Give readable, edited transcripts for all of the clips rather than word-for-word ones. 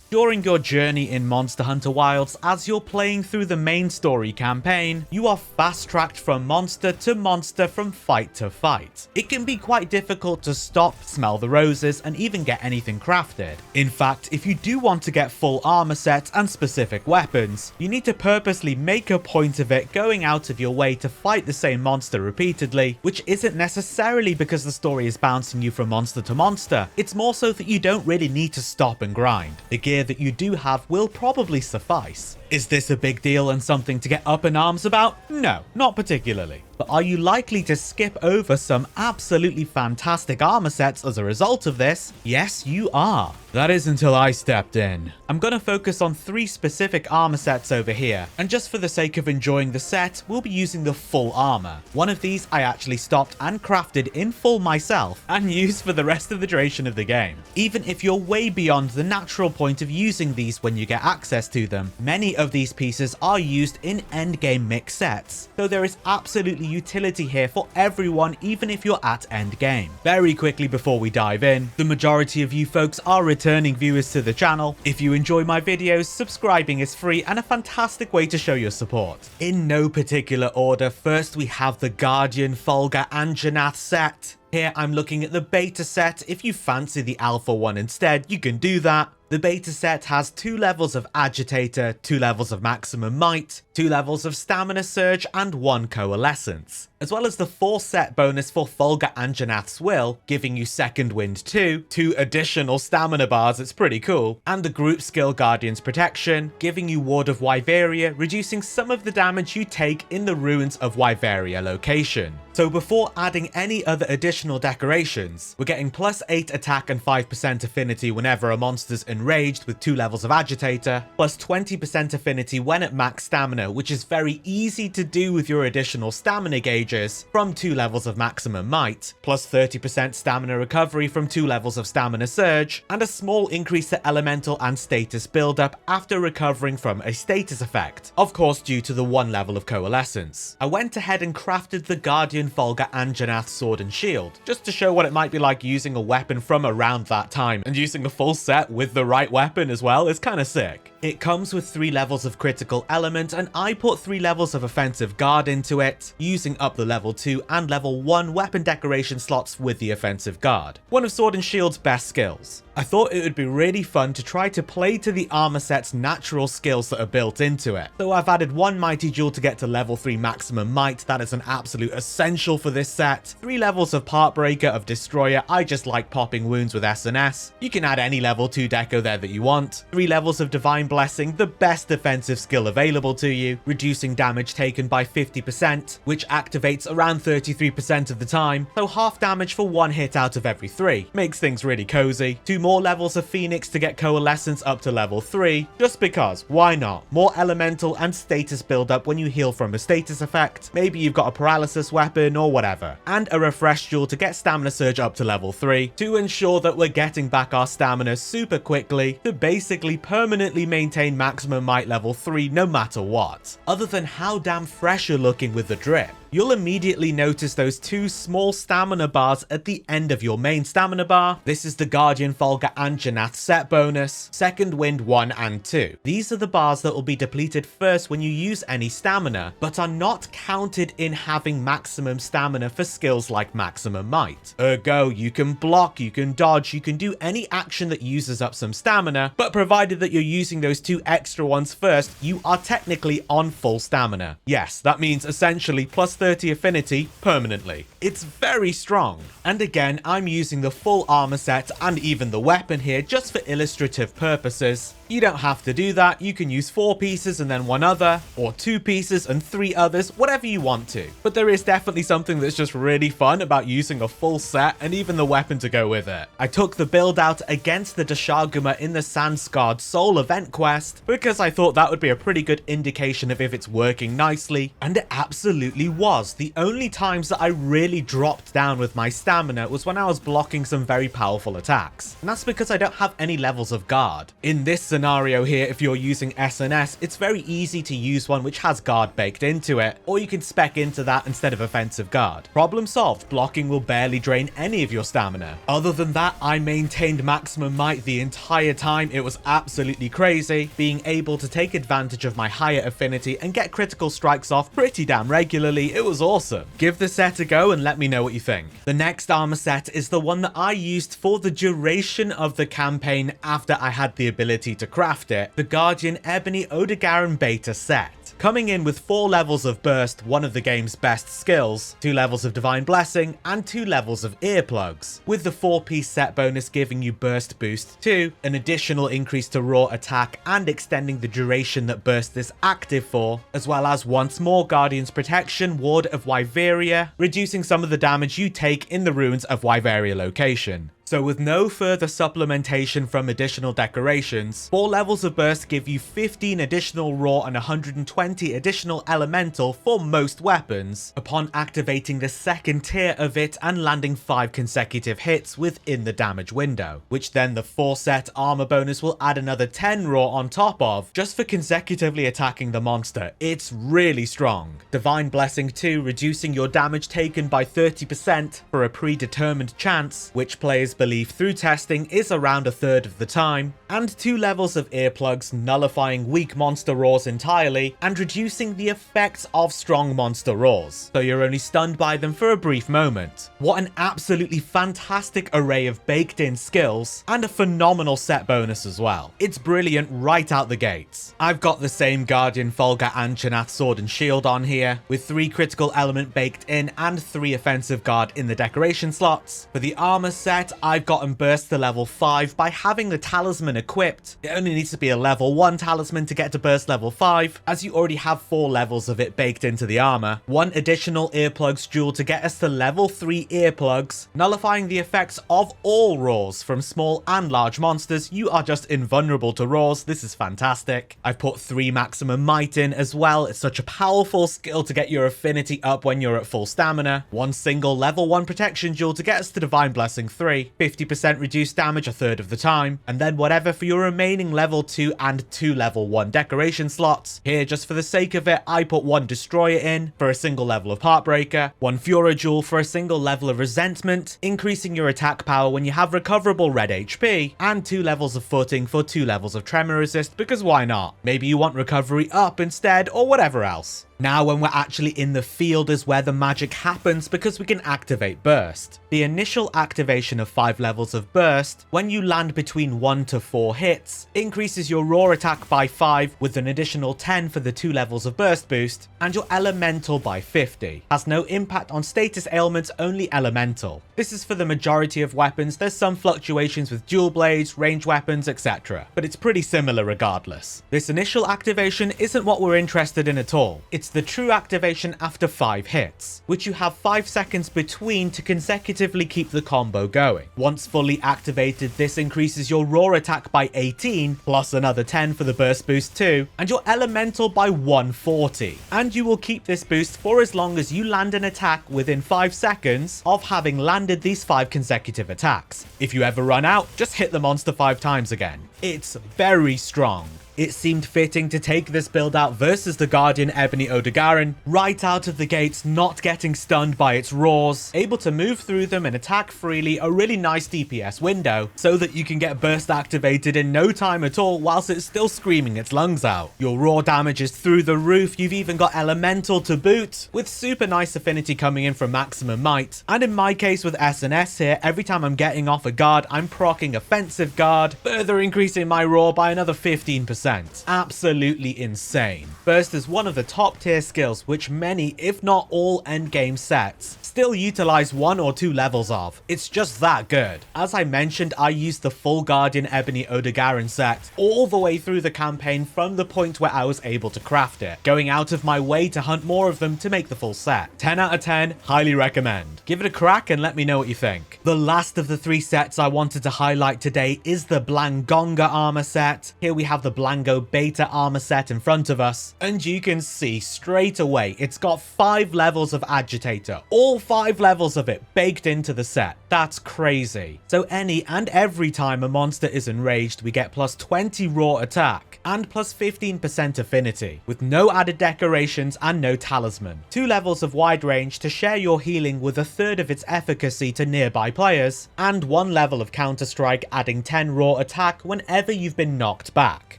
During your journey in Monster Hunter Wilds, as you're playing through the main story campaign, you are fast-tracked from monster to monster, from fight to fight. It can be quite difficult to stop, smell the roses, and even get anything crafted. In fact, if you do want to get full armor sets and specific weapons, you need to purposely make a point of it going out of your way to fight the same monster repeatedly, which isn't necessarily because the story is bouncing you from monster to monster. It's more so that you don't really need to stop and grind. The gear that you do have will probably suffice. Is this a big deal and something to get up in arms about? No, not particularly. But are you likely to skip over some absolutely fantastic armor sets as a result of this? Yes, you are. That is until I stepped in. I'm going to focus on 3 specific armor sets over here, and just for the sake of enjoying the set, we'll be using the full armor. One of these I actually stopped and crafted in full myself, and used for the rest of the duration of the game. Even if you're way beyond the natural point of using these when you get access to them, many of these pieces are used in endgame mix sets, so there is absolutely utility here for everyone, even if you're at endgame. Very quickly before we dive in, the majority of you folks are returning viewers to the channel. If you enjoy my videos, subscribing is free and a fantastic way to show your support. In no particular order, first we have the Guardian Folga Anjanath set. Here I'm looking at the beta set. If you fancy the alpha one instead, you can do that. The beta set has 2 levels of Agitator, 2 levels of Maximum Might, 2 levels of Stamina Surge, and 1 Coalescence, as well as the 4 set bonus for Folga Anjanath's Will, giving you Second Wind 2 additional stamina bars, it's pretty cool, and the group skill Guardian's Protection, giving you Ward of Wyveria, reducing some of the damage you take in the Ruins of Wyveria location. So before adding any other additional decorations, we're getting +8 attack and 5% affinity whenever a monster's enraged with 2 levels of Agitator, plus 20% affinity when at max stamina, which is very easy to do with your additional stamina gauges from 2 levels of Maximum Might, plus 30% stamina recovery from 2 levels of Stamina Surge, and a small increase to elemental and status buildup after recovering from a status effect, of course due to the 1 level of Coalescence. I went ahead and crafted the Guardian Folga Anjanath Sword and Shield, just to show what it might be like using a weapon from around that time, and using a full set with the right weapon as well is kinda sick. It comes with 3 levels of critical element, and I put 3 levels of offensive guard into it, using up the level 2 and level 1 weapon decoration slots with the offensive guard, one of Sword and Shield's best skills. I thought it would be really fun to try to play to the armor set's natural skills that are built into it. So I've added 1 Mighty Jewel to get to level 3 Maximum Might, that is an absolute essential for this set. 3 levels of Partbreaker of Destroyer, I just like popping wounds with S&S. You can add any level 2 deco there that you want. 3 levels of Divine Blessing, the best defensive skill available to you, reducing damage taken by 50%, which activates around 33% of the time, so half damage for 1 hit out of every 3. Makes things really cozy. 2 more levels of Phoenix to get Coalescence up to level 3, just because, why not? More elemental and status build-up when you heal from a status effect, maybe you've got a paralysis weapon or whatever, and a Refresh Jewel to get Stamina Surge up to level 3, to ensure that we're getting back our stamina super quickly to basically permanently maintain Maximum Might level 3 no matter what. Other than how damn fresh you're looking with the drip, you'll immediately notice those 2 small stamina bars at the end of your main stamina bar. This is the Guardian Folga Anjanath set bonus, Second Wind 1 and 2. These are the bars that will be depleted first when you use any stamina, but are not counted in having maximum stamina for skills like Maximum Might. Ergo, you can block, you can dodge, you can do any action that uses up some stamina, but provided that you're using those 2 extra ones first, you are technically on full stamina. Yes, that means essentially plus 30 affinity permanently. It's very strong. And again, I'm using the full armor set and even the weapon here just for illustrative purposes. You don't have to do that. You can use 4 pieces and then 1 other, or 2 pieces and 3 others, whatever you want to. But there is definitely something that's just really fun about using a full set and even the weapon to go with it. I took the build out against the Dashaguma in the Sand-Scarred Soul event quest because I thought that would be a pretty good indication of if it's working nicely, and it absolutely was. was, the only times that I really dropped down with my stamina was when I was blocking some very powerful attacks, and that's because I don't have any levels of guard. In this scenario here, if you're using SNS, it's very easy to use one which has guard baked into it, or you can spec into that instead of offensive guard. Problem solved, blocking will barely drain any of your stamina. Other than that, I maintained maximum might the entire time. It was absolutely crazy, being able to take advantage of my higher affinity and get critical strikes off pretty damn regularly. It was awesome. Give the set a go and let me know what you think. The next armor set is the one that I used for the duration of the campaign after I had the ability to craft it, the Guardian Ebony Odegaran Beta set. Coming in with 4 levels of burst, one of the game's best skills, 2 levels of divine blessing, and 2 levels of earplugs, with the 4-piece set bonus giving you burst boost 2, an additional increase to raw attack and extending the duration that burst is active for, as well as once more Guardian's protection, Ward of Wyveria, reducing some of the damage you take in the ruins of Wyveria location. So with no further supplementation from additional decorations, 4 levels of burst give you 15 additional raw and 120 additional elemental for most weapons upon activating the second tier of it and landing 5 consecutive hits within the damage window, which then the 4 set armor bonus will add another 10 raw on top of, just for consecutively attacking the monster. It's really strong. Divine Blessing 2, reducing your damage taken by 30% for a predetermined chance, which players believe through testing is around a third of the time, and 2 levels of earplugs, nullifying weak monster roars entirely and reducing the effects of strong monster roars, so you're only stunned by them for a brief moment. What an absolutely fantastic array of baked in skills, and a phenomenal set bonus as well. It's brilliant right out the gates. I've got the same Guardian Folga Anchanath sword and shield on here, with 3 critical element baked in and 3 offensive guard in the decoration slots. For the armor set, I've gotten burst to level 5 by having the talisman equipped. It only needs to be a level 1 talisman to get to burst level 5, as you already have 4 levels of it baked into the armor. 1 additional earplugs jewel to get us to level 3 earplugs, nullifying the effects of all roars from small and large monsters. You are just invulnerable to roars. This is fantastic. I've put 3 maximum might in as well. It's such a powerful skill to get your affinity up when you're at full stamina. 1 single level 1 protection jewel to get us to Divine Blessing 3. 50% reduced damage a third of the time, and then whatever for your remaining level 2 and 2 level 1 decoration slots. Here, just for the sake of it, I put 1 Destroyer in for a single level of Heartbreaker, 1 Fura Jewel for a single level of Resentment, increasing your attack power when you have recoverable red HP, and 2 levels of Footing for 2 levels of Tremor Resist, because why not? Maybe you want recovery up instead, or whatever else. Now when we're actually in the field is where the magic happens, because we can activate Burst. The initial activation of 5 levels of Burst, when you land between 1 to 4 hits, increases your raw attack by 5 with an additional 10 for the 2 levels of Burst boost, and your elemental by 50. Has no impact on status ailments, only elemental. This is for the majority of weapons. There's some fluctuations with dual blades, range weapons, etc., but it's pretty similar regardless. This initial activation isn't what we're interested in at all. It's the true activation after 5 hits, which you have 5 seconds between to consecutively keep the combo going. Once fully activated, this increases your raw attack by 18, plus another 10 for the burst boost too, and your elemental by 140. And you will keep this boost for as long as you land an attack within 5 seconds of having landed these 5 consecutive attacks. If you ever run out, just hit the monster 5 times again. It's very strong. It seemed fitting to take this build out versus the Guardian Ebony Odegaran, right out of the gates, not getting stunned by its roars, able to move through them and attack freely, a really nice DPS window, so that you can get burst activated in no time at all whilst it's still screaming its lungs out. Your raw damage is through the roof, you've even got elemental to boot, with super nice affinity coming in from maximum might, and in my case with SNS here, every time I'm getting off a guard, I'm proccing offensive guard, further increasing my raw by another 15%. Absolutely insane. Burst is one of the top tier skills which many, if not all, endgame sets still utilize 1 or 2 levels of. It's just that good. As I mentioned, I used the full Guardian Ebony Odogaron set all the way through the campaign from the point where I was able to craft it, going out of my way to hunt more of them to make the full set. 10 out of 10, highly recommend. Give it a crack and let me know what you think. The last of the 3 sets I wanted to highlight today is the Blangonga armor set. Here we have the Blango Beta armor set in front of us, and you can see straight away it's got 5 levels of agitator, all 5 levels of it baked into the set. That's crazy. So any and every time a monster is enraged, we get plus 20 raw attack and plus 15% affinity, with no added decorations and no talisman. 2 levels of wide range to share your healing with 1/3 of its efficacy to nearby players, and 1 level of counter strike adding 10 raw attack whenever you've been knocked back.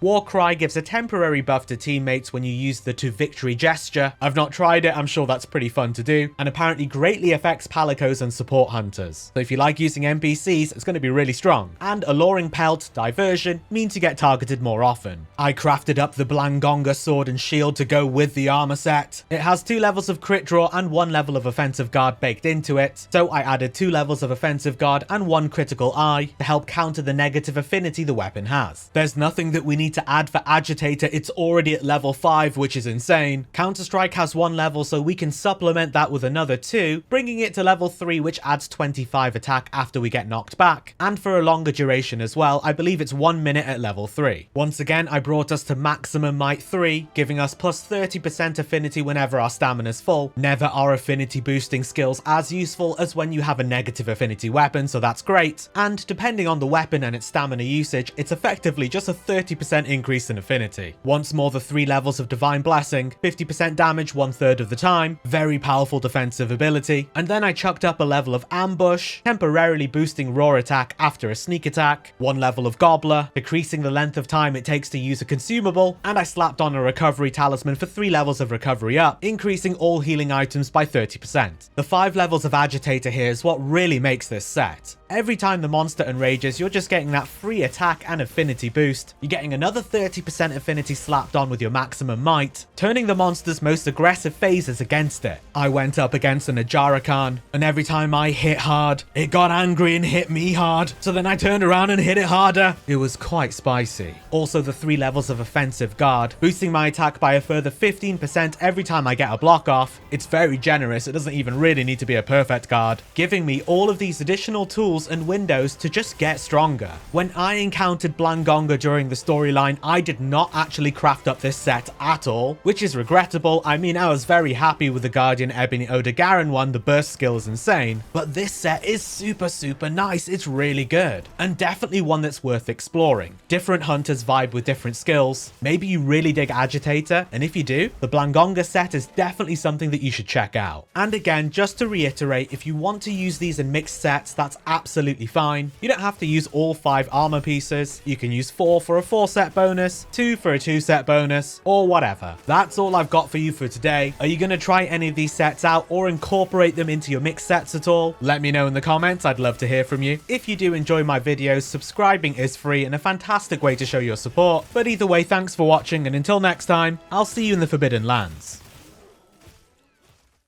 Warcry gives a temporary buff to teammates when you use the to victory gesture. I've not tried it, I'm sure that's pretty fun to do, and apparently greatly affects palicos and support hunters. So if you like using NPCs, it's going to be really strong. And Alluring Pelt Diversion means you get targeted more often. I crafted up the Blangonga sword and shield to go with the armor set. It has 2 levels of crit draw and 1 level of offensive guard baked into it, so I added 2 levels of offensive guard and 1 critical eye to help counter the negative affinity the weapon has. There's nothing that we need to add for agitator, it's already at level 5, which is insane. Counter-Strike has 1 level, so we can supplement that with another 2, bringing it to level 3, which adds 25 attack after we get knocked back, and for a longer duration as well. I believe it's 1 minute at level 3. Once again, I brought us to maximum might 3, giving us plus 30% affinity whenever our stamina's full. Never are affinity boosting skills as useful as when you have a negative affinity weapon, so that's great. And depending on the weapon and its stamina usage, it's effectively just a 30% increase in affinity. Once more, the 3 levels of Divine Blessing, 50% damage 1/3 of the time, very powerful defensive ability. And then I chucked up a level of Ambush, temporarily boosting raw attack after a sneak attack, 1 level of Gobbler, decreasing the length of time it takes to use a consumable, and I slapped on a recovery talisman for 3 levels of recovery up, increasing all healing items by 30%. The 5 levels of agitator here is what really makes this set. Every time the monster enrages, you're just getting that free attack and affinity boost. You're getting another 30% affinity slapped on with your maximum might, turning the monster's most aggressive phases against it. I went up against an Ajarakan, and every time I hit hard, it got angry and hit me hard, so then I turned around and hit it harder. It was quite spicy. Also, the 3 levels of offensive guard, boosting my attack by a further 15% every time I get a block off. It's very generous, it doesn't even really need to be a perfect guard, giving me all of these additional tools and windows to just get stronger. When I encountered Blangonga during the storyline, I did not actually craft up this set at all, which is regrettable. I mean, I was very happy with the Guardian Ebony Odogaron one, the burst skill is insane, but this set is super nice, it's really good, and definitely one that's worth exploring. Different hunters vibe with different skills. Maybe you really dig Agitator, and if you do, the Blangonga set is definitely something that you should check out. And again, just to reiterate, if you want to use these in mixed sets, that's absolutely fine. You don't have to use all 5 armor pieces. You can use 4 for a 4 set bonus, 2 for a 2 set bonus, or whatever. That's all I've got for you for today. Are you going to try any of these sets out or incorporate them into your mixed sets at all? Let me know in the comments, I'd love to hear from you. If you do enjoy my videos, subscribing is free and a fantastic way to show your support. But either way, thanks for watching, and until next time, I'll see you in the Forbidden Lands.